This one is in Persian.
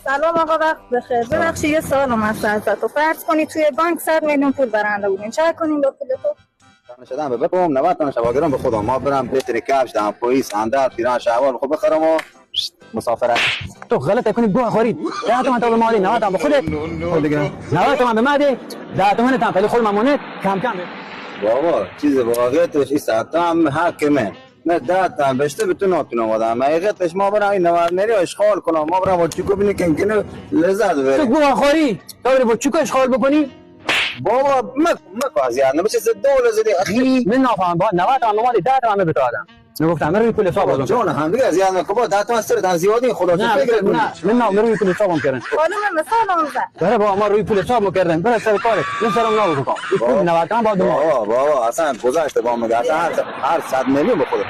سلام آقا، وقت بخیر. ببخشید یه سوالم هست ازت. فرض کنی توی بانک 100 میلیون پول برنده بودین، چه کنیم با پول تو؟ شدم بپرم 90 تا شواگرم به خودم ما برم بهتری کفش دام پلیس اندر پیران شوال خب بخرم و مسافرت. تو غلط کنی گوه خورید. 10 تومن تو به مالی 90 تومن به خودت. خود دیگه 90 تومن به ماده 10 تومن تام ولی خود مامونت کم کم. بابا چیز واقعیتش این ساعتم حاکمه. نه 10 تا بهشته بتون نتونم آدم حقیقتش ما برای 90 نری اشغال کنم ما برای چیکو ببینی که اینکه لذت ببری. تو گوه خوری تو بری با چیکو اشغال بکنی. بابا مکو از یاد نمیشه دوله زدی اخی من نفهم با 90 تومن مالی 10 تومن به تو آدم. نگفتم روی پول حساب بازم. جون هم دیگه از یاد نکو 10 تا سر زیادی خدا تو فکر کن. نه من روی پول حسابم کردم. حالا من مثالم زد. برای با ما روی پول حساب می‌کردم. برای سر کار من سرم نبود بکنم. این 90 تومن بعد ما. بابا اصلا گذشته با مگه اصلا هر 100 میلیون به خودت.